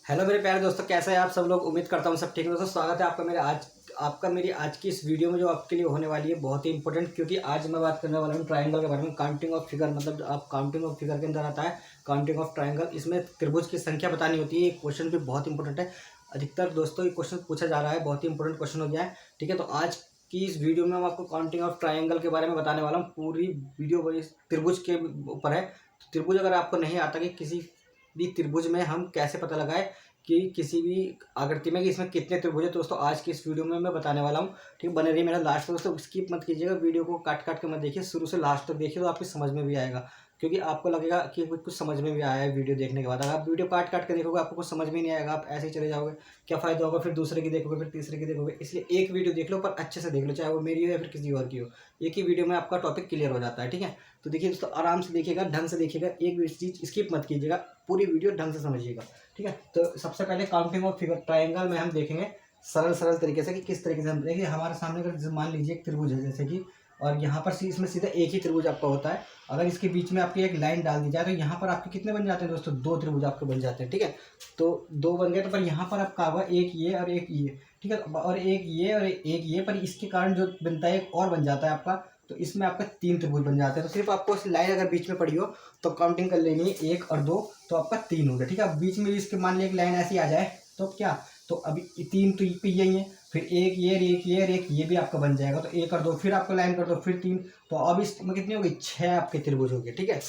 Hello मेरे प्यारे दोस्तों, कैसे हैं आप सब लोग। उम्मीद करता हूँ सब ठीक है। दोस्तों स्वागत है आपका मेरी आज की इस वीडियो में जो आपके लिए होने वाली है बहुत ही इंपॉर्टेंट, क्योंकि आज मैं बात करने वाला हूँ ट्रायंगल के बारे में। काउंटिंग ऑफ फिगर मतलब आप काउंटिंग ऑफ फिगर के अंदर आता है काउंटिंग ऑफ ट्रायंगल। इसमें त्रिभुज की संख्या बतानी होती है। ये क्वेश्चन भी बहुत इंपॉर्टेंट है। अधिकतर दोस्तों ये क्वेश्चन पूछा जा रहा है, बहुत ही इंपॉर्टेंट क्वेश्चन हो गया है। ठीक है, तो आज की इस वीडियो में हम आपको काउंटिंग ऑफ ट्रायंगल के बारे में बताने वाला हूँ। पूरी वीडियो इस त्रिभुज के ऊपर है। तो त्रिभुज अगर आपको नहीं आता कि किसी भी त्रिभुज में हम कैसे पता लगाए कि किसी भी आकृति में कि इसमें कितने त्रिभुज है, दोस्तों आज की इस वीडियो में मैं बताने वाला हूँ। ठीक, बने रहिए मेरा लास्ट तक। दोस्तों स्किप मत कीजिएगा, वीडियो को काट काट के मत देखिए, शुरू से लास्ट तक देखिए तो आपको समझ में भी आएगा। क्योंकि आपको लगेगा कि कुछ समझ में भी आया है वीडियो देखने के बाद। अगर आप वीडियो काट काट के देखोगे आपको कुछ समझ में नहीं आएगा, आप ऐसे ही चले जाओगे, क्या फ़ायदा होगा। फिर दूसरे की देखोगे, फिर तीसरे की देखोगे। इसलिए एक वीडियो देख लो, पर अच्छे से देख लो, चाहे वो मेरी हो या फिर किसी और की हो। एक ही वीडियो में आपका टॉपिक क्लियर हो जाता है। ठीक है, तो देखिए दोस्तों आराम से देखिएगा, ढंग से देखिएगा, एक भी चीज़ स्किप मत कीजिएगा, पूरी वीडियो ढंग से समझिएगा। ठीक है, तो सबसे पहले काउंटिंग ऑफ फिगर ट्रायंगल में हम देखेंगे सरल सरल तरीके से कि किस तरीके से हम देखिए। हमारे सामने अगर मान लीजिए एक त्रिभुज है जैसे कि, और यहाँ पर इसमें सीधा एक ही त्रिभुज आपका होता है। अगर इसके बीच में आपकी एक लाइन डाल दी जाए तो यहाँ पर आपके कितने बन जाते हैं दोस्तों, दो त्रिभुज आपके बन जाते हैं। ठीक है, तो दो बन गए, तो पर यहाँ पर आपका होगा एक ये और एक ये। ठीक है, और एक ये और एक ये, पर इसके कारण जो बनता है एक और बन जाता है आपका, तो इसमें आपका तीन त्रिभुज बन जाते हैं। तो सिर्फ आपको इस लाइन अगर बीच में पड़ी हो तो काउंटिंग कर लेनी है, एक और दो, तो आपका तीन हो गया। ठीक है, बीच में इसके मान लिया एक लाइन ऐसी आ जाए तो क्या, तो अभी तीन तो यही है, फिर एक ये और एक ये और एक ये भी आपका बन जाएगा। तो एक और दो, फिर आपको लाइन कर दो, फिर तीन, तो अब इसमें कितनी हो गई, छः आपके त्रिभुज हो गए। ठीक है,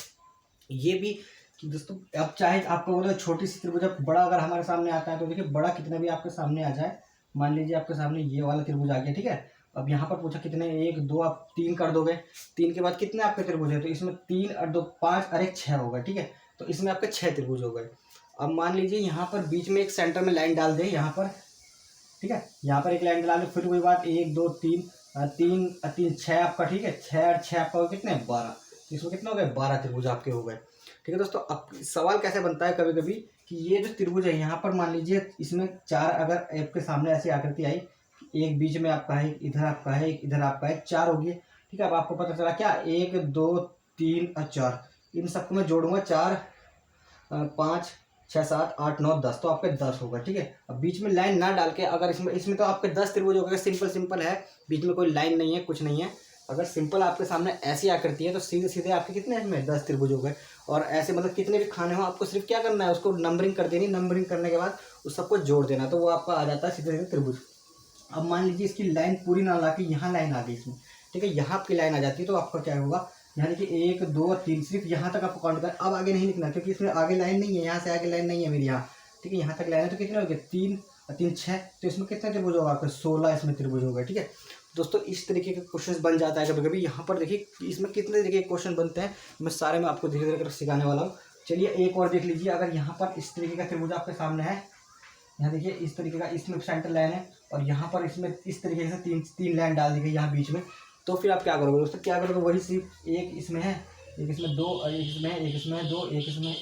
ये भी कि दोस्तों अब चाहे आपको बोलो छोटी सी त्रिभुज, बड़ा अगर हमारे सामने आता है तो देखिए बड़ा कितना भी आपके सामने आ जाए, मान लीजिए आपके सामने ये वाला त्रिभुज आ गया। ठीक है, अब यहाँ पर पूछा कितने, एक दो, आप तीन कर दोगे, तीन के बाद कितने आपके त्रिभुज है, तो इसमें तीन और दो पाँच और एक छः होगा। ठीक है, तो इसमें आपके छः त्रिभुज हो गए। अब मान लीजिए यहाँ पर बीच में एक सेंटर में लाइन डाल दें यहाँ पर। ठीक है, यहाँ पर एक लाइन डाल लो, फिर वही बात, एक दो तीन, तीन तीन छः आपका। ठीक है, छः और छः आपका हो कितने, 12। तो इसमें कितना हो गए, 12 त्रिभुज आपके हो गए। ठीक है दोस्तों, अब सवाल कैसे बनता है कभी कभी कि ये जो त्रिभुज है यहाँ पर मान लीजिए इसमें चार, अगर आपके सामने ऐसी आकृति आई, एक बीच में आपका है, एक इधर आपका है, एक इधर आपका है, चार होगी। ठीक है, अब आपको पता चला क्या, एक दो तीन और चार, इन सबको मैं जोड़ूंगा, चार पाँच छः सात आठ नौ दस, तो आपके 10 होगा। ठीक है, अब बीच में लाइन ना डाल के, अगर इसमें तो आपके 10 त्रिभुज हो गए। सिंपल सिंपल है, बीच में कोई लाइन नहीं है, कुछ नहीं है। अगर सिंपल आपके सामने ऐसी आकृति है तो सीधे सीधे आपके कितने इसमें 10 त्रिभुज हो गए। और ऐसे मतलब कितने भी खाने हो, आपको सिर्फ क्या करना है, उसको नंबरिंग कर देनी। नंबरिंग करने के बाद उस सबको जोड़ देना, तो वो आपका आ जाता है सीधे सीधे त्रिभुज। अब मान लीजिए इसकी लाइन पूरी ना ला के यहाँ लाइन आ गई इसमें। ठीक है, यहाँ आपकी लाइन आ जाती है तो आपका क्या होगा, यहाँ देखिए एक दो तीन, सिर्फ यहाँ तक आपको काउंट करना। अब आगे नहीं लिखना क्योंकि इसमें आगे लाइन नहीं है, यहाँ से आगे लाइन नहीं है मेरी यहाँ। ठीक है, यहाँ तक लाइन है, तो कितने हो गए, तीन और तीन छः, तो इसमें कितने त्रिभुज होगा आपके, 16 इसमें त्रिभुज होगा। ठीक है दोस्तों, इस तरीके के क्वेश्चन बन जाता है कभी कभी। यहाँ पर देखिए इसमें कितने तरीके के क्वेश्चन बनते हैं, मैं सारे में आपको धीरे धीरे करके सिखाने वाला हूँ। चलिए एक और देख लीजिए, अगर यहाँ पर इस तरीके का त्रिभुज आपके सामने है, यहाँ देखिए इस तरीके का, इसमें सेंटर लाइन है और यहाँ पर इसमें इस तरीके से तीन तीन लाइन डाल दी गई यहाँ बीच में। तो फिर आप क्या करोगे दोस्तों, क्या करोगे, वही सिर्फ एक इसमें है, एक इसमें दो, और एक इसमें है, एक इसमें दो, एक इसमें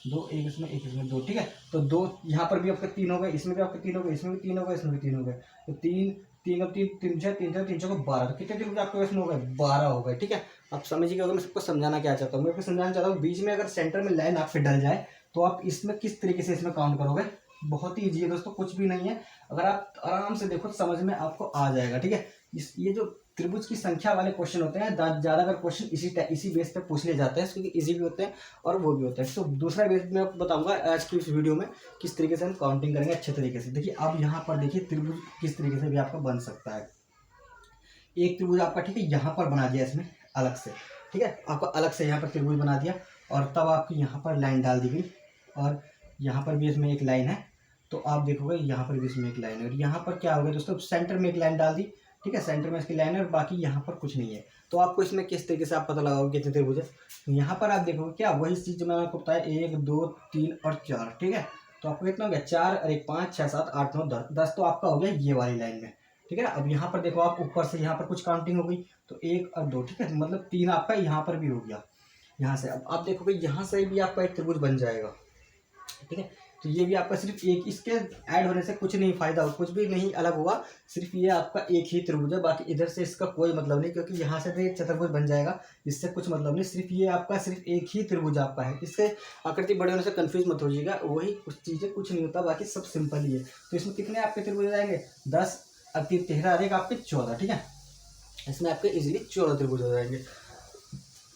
दो, एक इसमें, एक इसमें दो। ठीक है, तो दो यहाँ पर भी आपके तीन हो गए, इसमें भी आपके तीन हो गए, इसमें भी तीन हो गए, इसमें भी तीन हो गए। तो तीन तीन और तीन, तीन छः तीन छः तीन छः को 12, तो कितने त्रिभुज आपके इसमें हो गए, 12 हो गए। ठीक है, आप समझिएगा, मैं सबको समझाना क्या चाहता हूँ, मैं आपको समझाना चाहता हूँ, बीच में अगर सेंटर में लाइन आपसे डल जाए तो आप इसमें किस तरीके से इसमें काउंट करोगे। बहुत ही ईजी है दोस्तों, कुछ भी नहीं है, अगर आप आराम से देखो समझ में आपको आ जाएगा। ठीक है, ये जो त्रिभुज की संख्या वाले क्वेश्चन होते हैं, ज़्यादातर क्वेश्चन इसी बेस पे पूछ लिए जाते हैं, क्योंकि इजी भी होते हैं और वो भी होते हैं। तो दूसरा बेस मैं आपको बताऊंगा आज की इस वीडियो में किस तरीके से हम काउंटिंग करेंगे अच्छे तरीके से। देखिए अब यहाँ पर देखिए त्रिभुज किस तरीके से भी आपका बन सकता है। एक त्रिभुज आपका, ठीक है, यहाँ पर बना दिया इसमें अलग से। ठीक है, आपको अलग से यहाँ पर त्रिभुज बना दिया और तब आपकी यहाँ पर लाइन डाल दी गई, और यहाँ पर भी इसमें एक लाइन है, तो आप देखोगे यहाँ पर भी इसमें एक लाइन है, और यहाँ पर क्या होगा दोस्तों, सेंटर में एक लाइन डाल दी। ठीक है, सेंटर में इसकी लाइन है और बाकी यहाँ पर कुछ नहीं है। तो आपको इसमें किस तरीके से आप पता लगाओगे कितने त्रिभुज है। यहाँ पर आप देखोगे क्या, वही चीज़ जो मैंने आपको बताया, एक दो तीन और चार। ठीक है, तो आपको कितना हो गया, चार और एक पाँच छः सात आठ नौ दस, 10 तो आपका हो गया ये वाली लाइन में। ठीक है ना, अब यहाँ पर देखो आप ऊपर से यहाँ पर कुछ काउंटिंग हो गई, तो एक और दो। ठीक है, मतलब तीन आपका यहाँ पर भी हो गया यहाँ से। अब आप देखोगे यहाँ से भी आपका एक त्रिभुज बन जाएगा। ठीक है, तो ये भी आपका सिर्फ एक, इसके ऐड होने से कुछ नहीं फायदा हो, कुछ भी नहीं अलग हुआ, सिर्फ ये आपका एक ही त्रिभुज है, बाकी इधर से इसका कोई मतलब नहीं, क्योंकि यहाँ से तो एक चतुर्भुज बन जाएगा, इससे कुछ मतलब नहीं, सिर्फ ये आपका सिर्फ एक ही त्रिभुज आपका है। इससे आकृति बड़े होने से कंफ्यूज मत हो जाइएगा, वही कुछ चीज़ें, कुछ नहीं होता, बाकी सब सिंपल ही है। तो इसमें कितने आपके त्रिभुज हो जाएंगे, 10 अब 13 और एक आपके 14, ठीक है, इसमें आपके इजीली 14 त्रिभुज हो जाएंगे।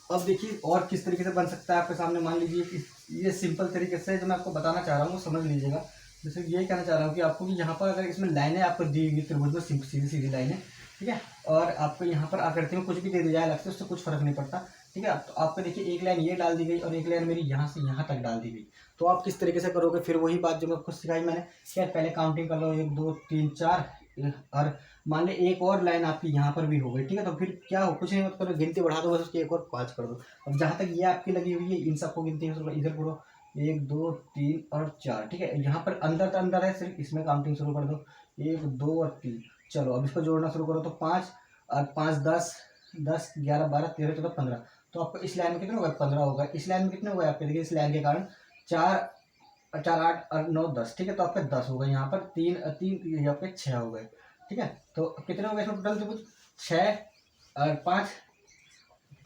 अब देखिए और किस तरीके से बन सकता है आपके सामने, मान लीजिए ये सिंपल तरीके से जो मैं आपको बताना चाह रहा हूँ वो समझ लीजिएगा। जैसे ये कहना चाह रहा हूँ कि आपको कि यहाँ पर अगर इसमें लाइनें आपको दी हुई त्रिभुज में सीधी सीधी लाइनें, ठीक है, और आपको यहाँ पर आकृति में कुछ भी दे दी जाए अलग से, उससे कुछ फर्क नहीं पड़ता, ठीक है। तो आपको देखिए एक लाइन ये डाल दी गई और एक लाइन मेरी यहाँ से यहाँ तक डाल दी गई, तो आप किस तरीके से करोगे, फिर वही बात जो मैं आपको सिखाई मैंने, क्या पहले काउंटिंग कर लो 1 2 3 4, और मान ले एक और लाइन आपकी यहाँ पर भी हो गई, ठीक है, तो फिर क्या हो, कुछ नहीं मत करो, गिनती बढ़ा दो बस, उसकी एक और 5 कर दो। अब जहाँ तक ये आपकी लगी हुई है इन सबको गिनती है, इधर करो 1 2 3 और 4, ठीक है, यहाँ पर अंदर तो अंदर है, सिर्फ इसमें काउंटिंग शुरू कर दो 1 2 और 3। चलो अब इसको जोड़ना शुरू करो, तो 5 और 5 10 10 11 12 13 14 15, तो आपको इस लाइन में कितने हो गए, 15 हो गए। इस लाइन में कितने हो गए आपके, देखिए इस लाइन के कारण 4 4 8 और 9 10, ठीक है, तो आपके 10 हो गए, यहाँ पर 3 3 आपके 6 हो गए, ठीक है। तो कितने हो गए इसमें टोटल त्रिभुज, 6 और 5,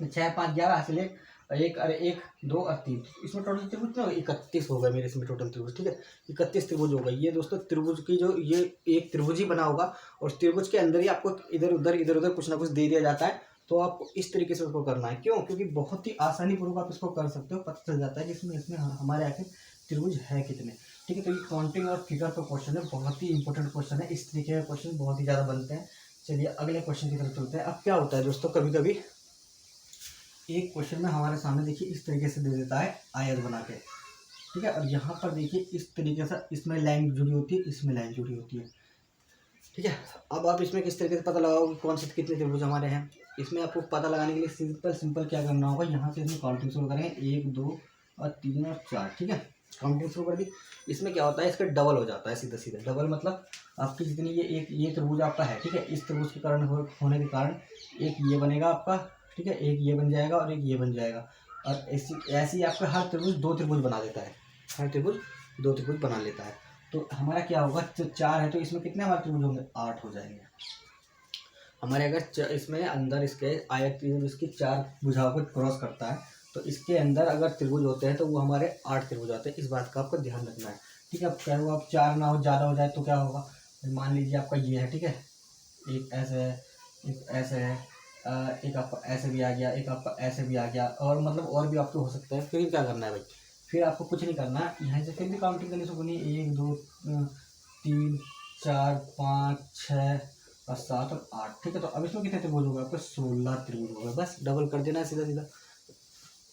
6 5 11 से ले, एक और 1 2 और 3, इसमें टोटल त्रिभुज कितने हो गए, 31 हो गए मेरे इसमें टोटल त्रिभुज, ठीक है, 31 त्रिभुज हो गए। ये दोस्तों त्रिभुज की जो ये एक त्रिभुज ही बना होगा, और त्रिभुज के अंदर ही आपको इधर उधर कुछ ना कुछ दे दिया जाता है, तो आपको इस तरीके से उसको करना है। क्यों, क्योंकि बहुत ही आसानी पूर्वक आप इसको कर सकते हो, पता चल जाता है कि इसमें इसमें हमारे आखिर त्रिभुज है कितने, ठीक है। तो ये काउंटिंग और फिगर का क्वेश्चन है, बहुत ही इंपॉर्टेंट क्वेश्चन है, इस तरीके के क्वेश्चन बहुत ही ज़्यादा बनते हैं। चलिए अगले क्वेश्चन की तरफ चलते हैं। अब क्या होता है दोस्तों, कभी कभी एक क्वेश्चन में हमारे सामने देखिए इस तरीके से दे देता है आयत बना के, ठीक है, और यहाँ पर देखिए इस तरीके से इसमें लाइन जुड़ी होती है, इसमें लाइन जुड़ी होती है, ठीक है। अब आप इसमें किस तरीके से पता लगाओगे कौन से कितने त्रिभुज हमारे हैं, इसमें आपको पता लगाने के लिए सिंपल क्या करना होगा, यहाँ से इसमें काउंटिंग शुरू करेंगे 1 2 और 3 और 4, ठीक है, काउंटिंग शुरू कर दी। इसमें क्या होता है, इसका डबल हो जाता है, सीधा सीधा डबल, मतलब आपकी जितनी ये त्रिभुज आपका है, ठीक है, इस त्रिभुज के कारण होने के कारण एक ये बनेगा आपका, ठीक है, एक ये बन जाएगा और एक ये बन जाएगा, और ऐसे ही आपका हर त्रिभुज 2 त्रिभुज बना देता है, हर त्रिभुज 2 त्रिभुज बना लेता है। तो हमारा क्या होगा, जो 4 है तो इसमें कितने हमारे त्रिभुज होंगे, 8 हो जाएंगे हमारे। अगर इसमें अंदर इसके आयत इसकी 4 भुजाओं को क्रॉस करता है, तो इसके अंदर अगर त्रिभुज होते हैं तो वो हमारे 8 त्रिभुज आते हैं, इस बात का आपको ध्यान रखना है, ठीक है। अब चाहे वो आप 4 ना हो, ज़्यादा हो जाए तो क्या होगा, मान लीजिए आपका ये है, ठीक है, एक ऐसे है, एक ऐसे है, एक आपका ऐसे भी आ गया, एक आपका ऐसे भी आ गया, और मतलब और भी आपके हो सकते हैं। फिर क्या करना है भाई, फिर आपको कुछ नहीं करना है, यहाँ से फिर भी काउंटिंग करनी शुरू करनी है, 1 2 3 4 5 6 और 7 और 8, ठीक है। तो अब इसमें कितने त्रिभुज हो गए आपके, 16 त्रिभुज हो गए, बस डबल कर देना है, सीधा सीधा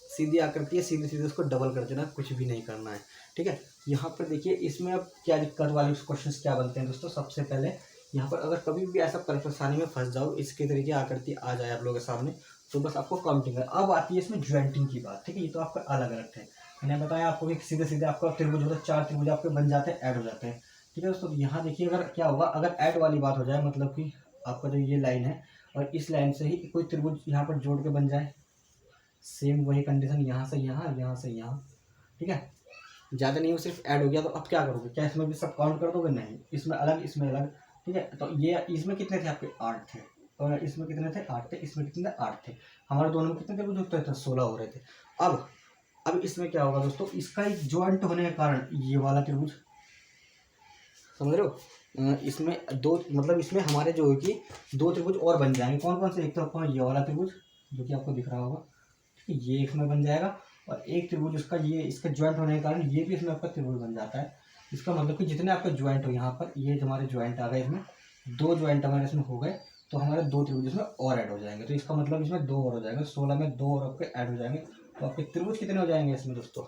सीधी आकृति है, सीधे सीधे उसको डबल कर देना, कुछ भी नहीं करना है, ठीक है। यहाँ पर देखिए इसमें अब क्या दिक्कत वाले क्वेश्चन क्या बनते हैं दोस्तों, सबसे पहले यहाँ पर अगर कभी भी ऐसा परेशानी में फंस जाओ, इसके तरीके आकृति आ जाए आप लोगों के सामने, तो बस आपको काउंटिंग है। अब आती है इसमें ज्वाइंटिंग की बात, ठीक है, ये तो आपका अलग अलग है, मैंने बताया आपको कि सीधे सीधे आपका त्रिभुज होता है, 4 त्रिभुज आपके बन जाते हैं, ऐड हो जाते हैं, ठीक है दोस्तों। यहाँ देखिए अगर क्या होगा, अगर ऐड वाली बात हो जाए, मतलब कि आपका जो ये लाइन है और इस लाइन से ही कोई त्रिभुज यहाँ पर जोड़ के बन जाए, सेम वही कंडीशन, यहाँ से यहाँ, यहाँ से यहाँ, ठीक है, ज़्यादा नहीं हो, सिर्फ ऐड हो गया, तो अब क्या करोगे, क्या इसमें भी सब काउंट कर दोगे, नहीं, इसमें अलग इसमें अलग, ठीक है। तो ये इसमें कितने थे आपके, 8 थे, और इसमें कितने थे, 8 थे, इसमें कितने थे, 8 थे, हमारे दोनों में कितने त्रिभुज होते थे, 16 हो रहे थे। अब इसमें क्या होगा दोस्तों, इसका एक ज्वाइंट होने के कारण ये वाला त्रिभुज, समझ रहे हो, इसमें दो, मतलब इसमें हमारे जो है कि 2 त्रिभुज और बन जाएंगे, कौन कौन से, एक तो आपको ये वाला त्रिभुज जो कि आपको दिख रहा होगा, ये इसमें बन जाएगा, और एक त्रिभुज उसका ये, इसका ज्वाइंट होने के कारण ये भी इसमें आपका त्रिभुज बन जाता है। इसका मतलब कि जितने आपके ज्वाइंट हो, यहाँ पर ये हमारे ज्वाइंट आ गए, इसमें 2 ज्वाइंट हमारे इसमें हो गए, तो हमारे 2 त्रिभुज इसमें और ऐड हो जाएंगे, तो इसका मतलब इसमें 2 और हो जाएंगे, 16 में 2 और आपके ऐड हो जाएंगे, तो आपके त्रिभुज कितने हो जाएंगे इसमें दोस्तों,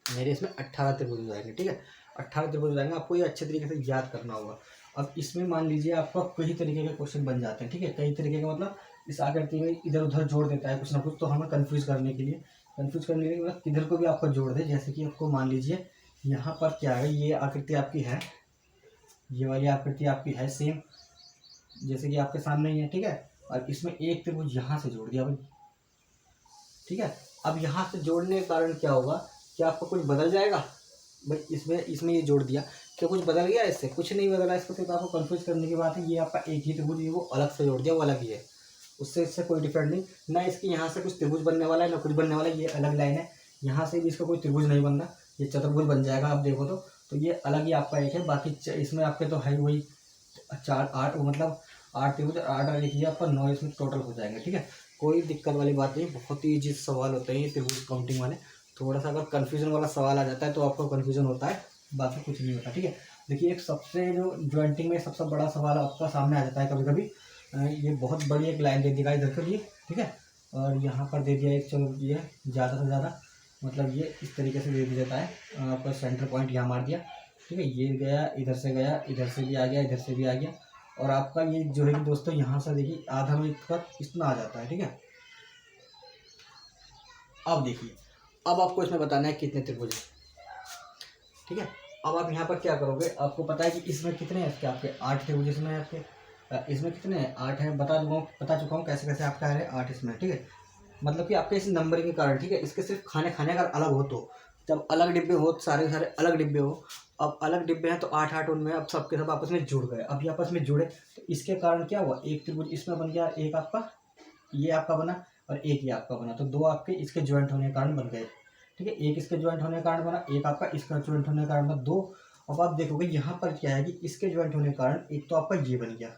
मेरे इसमें 18 त्रिभुज हो जाएंगे, ठीक है, 18 त्रिभुज हो जाएंगे। आपको ये अच्छे तरीके से याद करना होगा। अब इसमें मान लीजिए आपका कई तरीके के क्वेश्चन बन जाते हैं, ठीक है, कई तरीके के, मतलब इस आकृति में इधर उधर जोड़ देता है कुछ ना कुछ, तो हमें कंफ्यूज करने के लिए मतलब इधर को भी आपको जोड़ दे, जैसे कि आपको मान लीजिए यहाँ पर क्या है, ये आकृति आपकी है, ये वाली आकृति आपकी है सेम जैसे कि आपके सामने ही है, ठीक है, और इसमें एक त्रिभुज यहाँ से जोड़ दिया भाई, ठीक है। अब यहाँ से जोड़ने के कारण क्या होगा, क्या आपका कुछ बदल जाएगा, भाई इसमें इसमें ये जोड़ दिया, क्या कुछ बदल गया इससे? कुछ नहीं बदला, इसको सिर्फ आपको कंफ्यूज करने की बात है। ये आपका एक ही त्रिभुज, ये वो अलग से जोड़ दिया, वो अलग ही है, उससे इससे कोई डिफरेंट नहीं। ना इसकी यहाँ से कुछ त्रिभुज बनने वाला है, ना कुछ बनने वाला है, ये अलग लाइन है। यहाँ से भी इसका कोई त्रिभुज नहीं बन रहा, ये चतुर्भुज बन जाएगा आप देखो तो ये अलग ही आपका एक है। बाकी इसमें आपके तो है वही 4 8, मतलब 8 त्रिभुज, 8 और 1 ये आपका 9 इसमें टोटल हो जाएंगे, ठीक है। कोई दिक्कत वाली बात नहीं, बहुत ही ईजी सवाल होते हैं ये त्रिभुज काउंटिंग वाले। थोड़ा सा अगर कन्फ्यूजन वाला सवाल आ जाता है तो आपको कन्फ्यूजन होता है, बाकी कुछ नहीं होता, ठीक है। देखिए एक सबसे जो ज्वाइंटिंग में सबसे बड़ा सवाल आपका सामने आ जाता है कभी कभी, ये बहुत बड़ी एक लाइन दे दी गाइस इधर के लिए, ठीक है, और यहाँ पर दे दिया एक, चलो ये ज़्यादा से ज़्यादा मतलब ये इस तरीके से दे दिया जाता है, आपका सेंटर पॉइंट यहाँ मार दिया, ठीक है। ये गया, इधर से गया, इधर से भी आ गया, इधर से भी आ गया, और आपका ये जो है कि दोस्तों यहाँ से देखिए आधा में इतना आ जाता है, ठीक है। अब देखिए, अब आपको इसमें बताना है कितने त्रिभुज हैं, ठीक है। अब आप यहाँ पर क्या करोगे, आपको पता है कि इसमें कितने हैं इसके, आपके 8 त्रिभुज इसमें है आपके, इसमें कितने हैं 8 हैं, बता चुका हूँ कैसे कैसे आपका है 8 इसमें, ठीक है। मतलब कि आपके इस नंबरिंग के कारण, ठीक है, इसके सिर्फ खाने खाने अगर अलग हो तो, जब अलग डिब्बे हो, सारे सारे अलग डिब्बे हो, अब अलग डिब्बे हैं तो 8 8 उनमें अब सबके सब आपस में जुड़ गए। अब ये आपस में जुड़े तो इसके कारण क्या हुआ, एक त्रिभुज इसमें बन गया, एक आपका ये आपका बना और एक ये आपका बना, तो 2 आपके इसके ज्वाइंट होने के कारण बन गए, ठीक है। एक इसके ज्वाइंट होने के कारण बना, एक आपका इसका ज्वाइंट होने के कारण बना, 2। अब आप देखोगे यहाँ पर क्या है कि इसके ज्वाइंट होने के कारण एक तो आपका ये बन गया,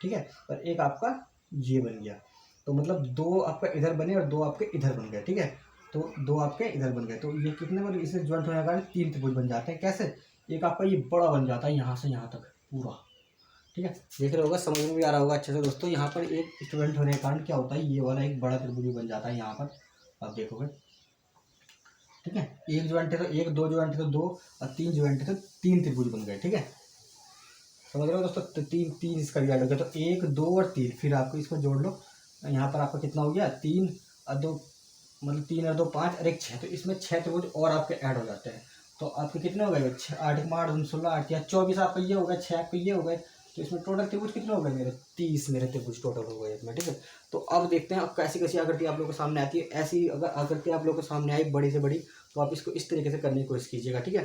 ठीक है, और एक आपका ये बन गया, तो मतलब 2 आपका इधर बने और 2 आपके इधर बन गए, ठीक है। तो 2 आपके इधर बन गए, तो ये कितने बन, इससे ज्वाइंट होने के कारण 3 त्रिभुज बन जाते हैं। कैसे? एक आपका ये बड़ा बन जाता है यहाँ से यहाँ तक पूरा, ठीक है। देख रहे होगा, समझ में भी आ रहा होगा अच्छे से दोस्तों। यहाँ पर एक स्टूडेंट होने के कारण क्या होता है, ये वाला एक बड़ा त्रिभुज भी बन जाता है यहाँ पर, आप देखोगे, ठीक है। एक ज्वाइंट है तो एक, 2 ज्वाइंट है तो 2, और 3 ज्वाइंट है तो 3 त्रिभुज बन गए, ठीक है। समझ रहे हो दोस्तों, तो 3 इसका भी ऐड हो गया, तो 1 2 और 3, फिर आपको इसको जोड़ लो, यहाँ पर आपका कितना हो गया 3 और 2, मतलब 3 और 2 5 और 1 6, तो इसमें 6 त्रिभुज और आपके ऐड हो जाते हैं। तो आपके कितने हो गए 6 8 8 16 8 या 24 आपका ये हो गए, 6 आपके ये हो गए, तो इसमें टोटल त्रिभुज कितने हो गए मेरे 30 मेरे त्रिभुज टोटल हो गए इसमें, ठीक है। तो अब देखते हैं अब कैसी कैसी आकृति आप लोगों को सामने आती है। ऐसी अगर आकृति आप लोगों को सामने आई बड़ी से बड़ी, तो आप इसको इस तरीके से करने की कोशिश कीजिएगा, ठीक है।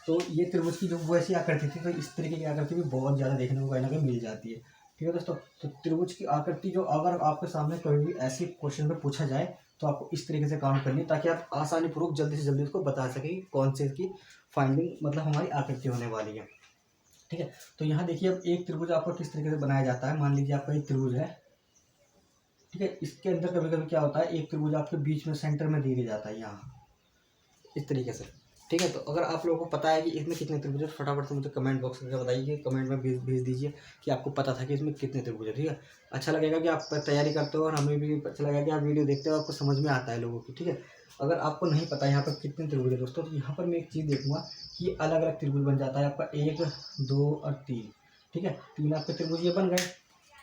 तो ये त्रिभुज की जो वैसी आकृति थी, तो इस तरीके की आकृति भी बहुत ज़्यादा देखने को कहीं ना कहीं मिल जाती है, ठीक है दोस्तों। तो त्रिभुज की आकृति जो अगर आपके सामने कभी भी ऐसी क्वेश्चन में पूछा जाए तो आपको इस तरीके से काम करनी है, ताकि आप आसानी पूर्वक जल्दी से जल्दी उसको बता सकें कौन से की फाइंडिंग मतलब हमारी आकृति होने वाली है, ठीक है। तो यहाँ देखिए अब एक त्रिभुज आपको किस तरीके से बनाया जाता है। मान लीजिए आपका एक त्रिभुज है, ठीक है, इसके अंदर कभी कभी क्या होता है, एक त्रिभुज आपके बीच में सेंटर में दे दिया जाता है यहाँ इस तरीके से, ठीक है। तो अगर आप लोगों को पता है कि इसमें कितने त्रिभुज है, फटाफट से मुझे कमेंट बॉक्स करके बताइए, कमेंट में भेज दीजिए कि आपको पता था कि इसमें कितने त्रिभुज है, ठीक है। अच्छा लगेगा कि आप तैयारी करते हो और हमें भी अच्छा लगेगा कि आप वीडियो देखते हो, आपको समझ में आता है लोगों की, ठीक है। अगर आपको नहीं पता यहाँ पर कितने त्रिभुज है दोस्तों, तो यहाँ पर मैं एक चीज़ देखूंगा कि अलग अलग त्रिभुज बन जाता है आपका 1 2 और 3, ठीक है। 3 आपके त्रिभुज ये बन गए,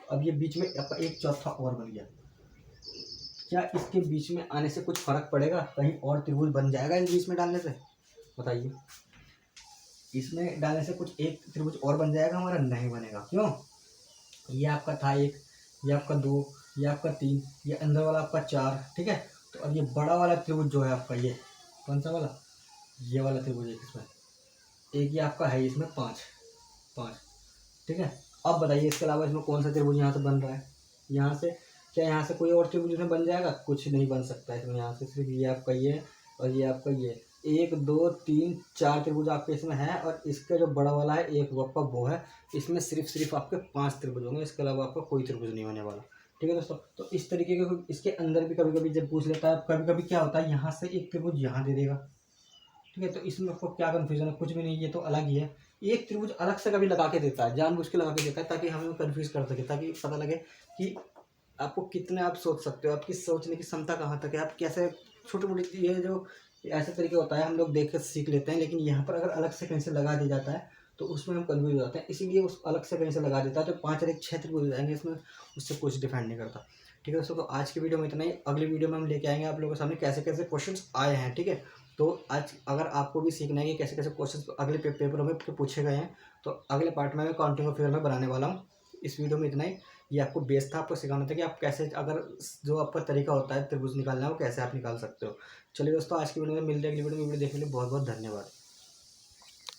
अब ये बीच में आपका एक चौथा और बन गया। क्या इसके बीच में आने से कुछ फर्क पड़ेगा, कहीं और त्रिभुज बन जाएगा इस बीच में डालने से? बताइए, इसमें डालने से कुछ एक त्रिभुज और बन जाएगा हमारा? नहीं बनेगा। क्यों? ये आपका था 1, ये आपका 2, ये आपका 3, ये अंदर वाला आपका 4, ठीक है। तो अब ये बड़ा वाला त्रिभुज जो है आपका, ये कौन सा वाला, ये वाला त्रिभुज है, इसमें एक ये आपका है, इसमें 5, ठीक है। अब बताइए इसके अलावा इसमें कौन सा त्रिभुज यहाँ से बन रहा है, यहाँ से? क्या यहाँ से कोई और त्रिभुज इसमें बन जाएगा? कुछ नहीं बन सकता इसमें, यहाँ से सिर्फ ये आपका ये और ये आपका ये 1 2 3 4 त्रिभुज आपके इसमें है, और इसका जो बड़ा वाला है एक वो आपका वो है, इसमें सिर्फ आपके 5 त्रिभुज होंगे, इसके अलावा आपका कोई त्रिभुज नहीं होने वाला, ठीक है दोस्तों। तो इस तरीके के इसके अंदर भी कभी कभी जब पूछ लेता है, कभी कभी क्या होता है यहाँ से एक त्रिभुज यहाँ दे देगा, ठीक है। तो इसमें आपको क्या कन्फ्यूजन है? कुछ भी नहीं, ये तो अलग ही है। एक त्रिभुज अलग से कभी लगा के देता है, जानबूझ के लगा के देता है, ताकि हमें कन्फ्यूज कर सके, ताकि पता लगे कि आपको कितने आप सोच सकते हो, आपकी सोचने की क्षमता कहाँ तक है, आप कैसे छोटी मोटी ये जो ऐसे तरीके होता है हम लोग देख कर सीख लेते हैं, लेकिन यहाँ पर अगर अलग से कहीं से लगा दिया जाता है तो उसमें हम कन्फ्यूज हो जाते हैं। इसीलिए उस अलग से कहीं से लगा देता है तो 5 और 1 6 त्रिभुज हो जाएंगे इसमें, उससे कुछ डिफाइंड नहीं करता, ठीक है दोस्तों। तो आज की वीडियो में इतना ही। अगली वीडियो में हम लेके आएंगे आप लोगों के सामने कैसे कैसे क्वेश्चन आए हैं, ठीक है। तो आज अगर आपको भी सीखना है कि कैसे कैसे क्वेश्चन अगले पेपरों में पूछे गए हैं, तो अगले पार्ट में मैं काउंटिंग ऑफ फिगर में बनाने वाला हूँ। इस वीडियो में इतना ही। ये आपको बेस था, आपको सिखाना था कि आप कैसे, अगर जो आपका तरीका होता है त्रिभुज निकालना है वो कैसे आप निकाल सकते हो। चलिए दोस्तों, आज की वीडियो में मिलते हैं अगली वीडियो में। वीडियो देखने के लिए बहुत बहुत धन्यवाद।